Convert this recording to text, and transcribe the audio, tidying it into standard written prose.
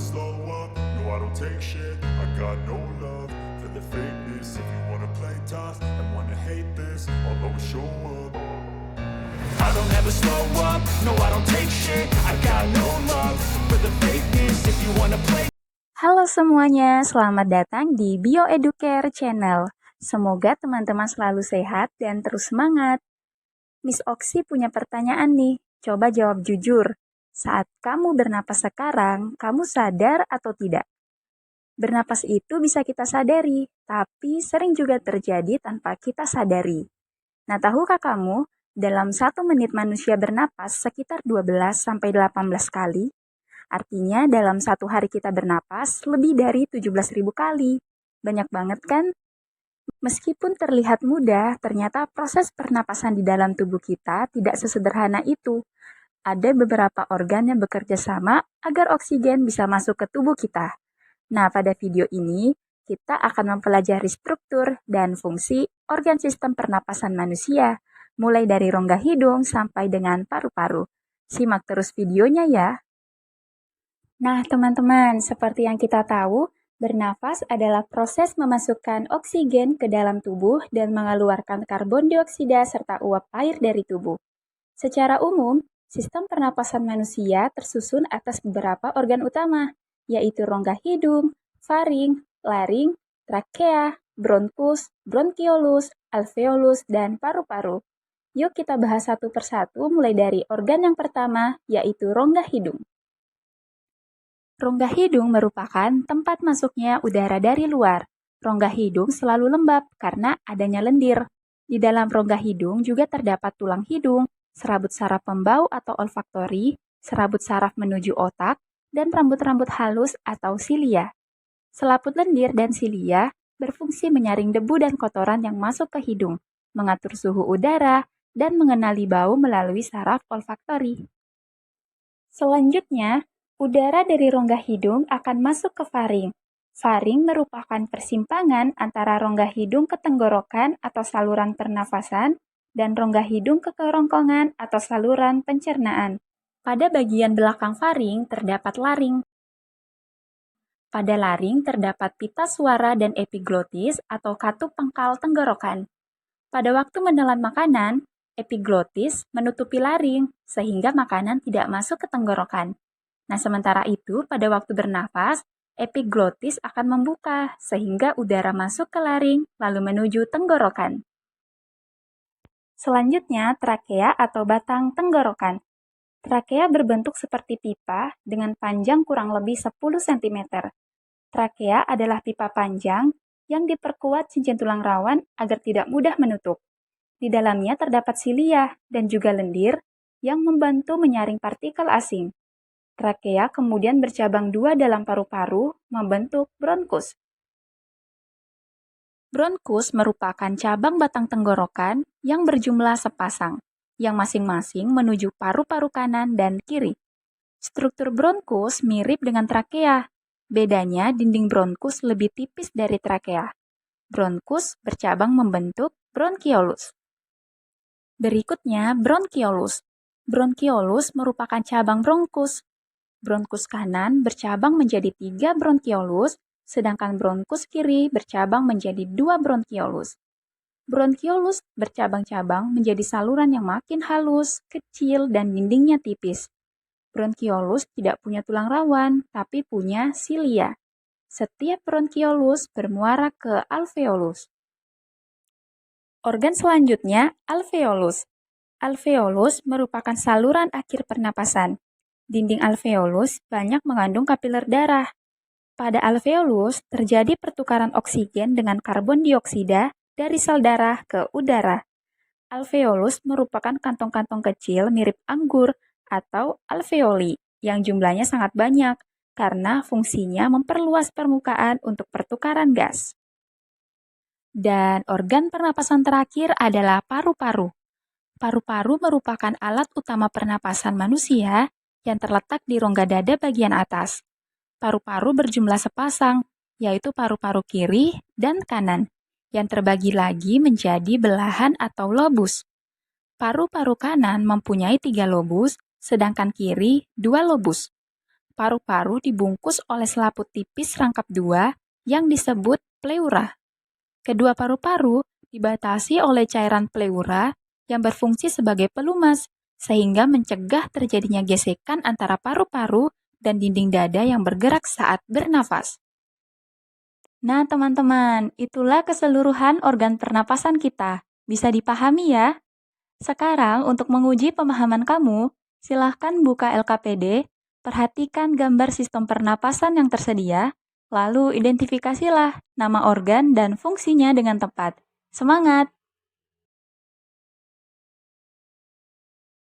slow up, no I don't take shit. I got no love for the fakeness. If you wanna play tough and wanna hate this, I'll always show up. I don't ever slow up, no I don't take shit. I got no love for the fakeness. If you wanna play. Halo semuanya, selamat datang di Bioeducare Channel. Semoga teman-teman selalu sehat dan terus semangat. Miss Oksi punya pertanyaan nih, coba jawab jujur. Saat kamu bernapas sekarang, kamu sadar atau tidak? Bernapas itu bisa kita sadari, tapi sering juga terjadi tanpa kita sadari. Nah, tahukah kamu, dalam 1 menit manusia bernapas sekitar 12-18 kali? Artinya dalam 1 hari kita bernapas lebih dari 17.000 kali. Banyak banget kan? Meskipun terlihat mudah, ternyata proses pernapasan di dalam tubuh kita tidak sesederhana itu. Ada beberapa organ yang bekerja sama agar oksigen bisa masuk ke tubuh kita. Nah, pada video ini, kita akan mempelajari struktur dan fungsi organ sistem pernapasan manusia, mulai dari rongga hidung sampai dengan paru-paru. Simak terus videonya ya. Nah, teman-teman, seperti yang kita tahu, bernafas adalah proses memasukkan oksigen ke dalam tubuh dan mengeluarkan karbon dioksida serta uap air dari tubuh. Secara umum, sistem pernapasan manusia tersusun atas beberapa organ utama, yaitu rongga hidung, faring, laring, trakea, bronkus, bronkiolus, alveolus, dan paru-paru. Yuk kita bahas satu persatu mulai dari organ yang pertama, yaitu rongga hidung. Rongga hidung merupakan tempat masuknya udara dari luar. Rongga hidung selalu lembab karena adanya lendir. Di dalam rongga hidung juga terdapat tulang hidung, serabut saraf pembau atau olfaktori, serabut saraf menuju otak, dan rambut-rambut halus atau silia. Selaput lendir dan silia berfungsi menyaring debu dan kotoran yang masuk ke hidung, mengatur suhu udara, dan mengenali bau melalui saraf olfaktori. Selanjutnya, udara dari rongga hidung akan masuk ke faring. Faring merupakan persimpangan antara rongga hidung ke tenggorokan atau saluran pernafasan dan rongga hidung ke kerongkongan atau saluran pencernaan. Pada bagian belakang faring terdapat laring. Pada laring terdapat pita suara dan epiglotis atau katup pangkal tenggorokan. Pada waktu menelan makanan, epiglotis menutupi laring sehingga makanan tidak masuk ke tenggorokan. Nah, sementara itu, pada waktu bernafas, epiglotis akan membuka sehingga udara masuk ke laring lalu menuju tenggorokan. Selanjutnya, trakea atau batang tenggorokan. Trakea berbentuk seperti pipa dengan panjang kurang lebih 10 cm. Trakea adalah pipa panjang yang diperkuat cincin tulang rawan agar tidak mudah menutup. Di dalamnya terdapat silia dan juga lendir yang membantu menyaring partikel asing. Trakea kemudian bercabang 2 dalam paru-paru, membentuk bronkus. Bronkus merupakan cabang batang tenggorokan yang berjumlah sepasang, yang masing-masing menuju paru-paru kanan dan kiri. Struktur bronkus mirip dengan trakea. Bedanya, dinding bronkus lebih tipis dari trakea. Bronkus bercabang membentuk bronkiolus. Berikutnya, bronkiolus. Bronkiolus merupakan cabang bronkus. Bronkus kanan bercabang menjadi 3 bronkiolus, sedangkan bronkus kiri bercabang menjadi 2 bronkiolus. Bronkiolus bercabang-cabang menjadi saluran yang makin halus, kecil, dan dindingnya tipis. Bronkiolus tidak punya tulang rawan, tapi punya silia. Setiap bronkiolus bermuara ke alveolus. Organ selanjutnya, alveolus. Alveolus merupakan saluran akhir pernapasan. Dinding alveolus banyak mengandung kapiler darah. Pada alveolus terjadi pertukaran oksigen dengan karbon dioksida dari sel darah ke udara. Alveolus merupakan kantong-kantong kecil mirip anggur atau alveoli yang jumlahnya sangat banyak karena fungsinya memperluas permukaan untuk pertukaran gas. Dan organ pernapasan terakhir adalah paru-paru. Paru-paru merupakan alat utama pernapasan manusia yang terletak di rongga dada bagian atas. Paru-paru berjumlah sepasang, yaitu paru-paru kiri dan kanan, yang terbagi lagi menjadi belahan atau lobus. Paru-paru kanan mempunyai 3 lobus, sedangkan kiri 2 lobus. paru-paru dibungkus oleh selaput tipis rangkap dua yang disebut pleura. Kedua paru-paru dibatasi oleh cairan pleura yang berfungsi sebagai pelumas, sehingga mencegah terjadinya gesekan antara paru-paru dan dinding dada yang bergerak saat bernafas. Nah, teman-teman, itulah keseluruhan organ pernapasan kita. Bisa dipahami ya? Sekarang, untuk menguji pemahaman kamu, silahkan buka LKPD, perhatikan gambar sistem pernapasan yang tersedia, lalu identifikasilah nama organ dan fungsinya dengan tepat. Semangat!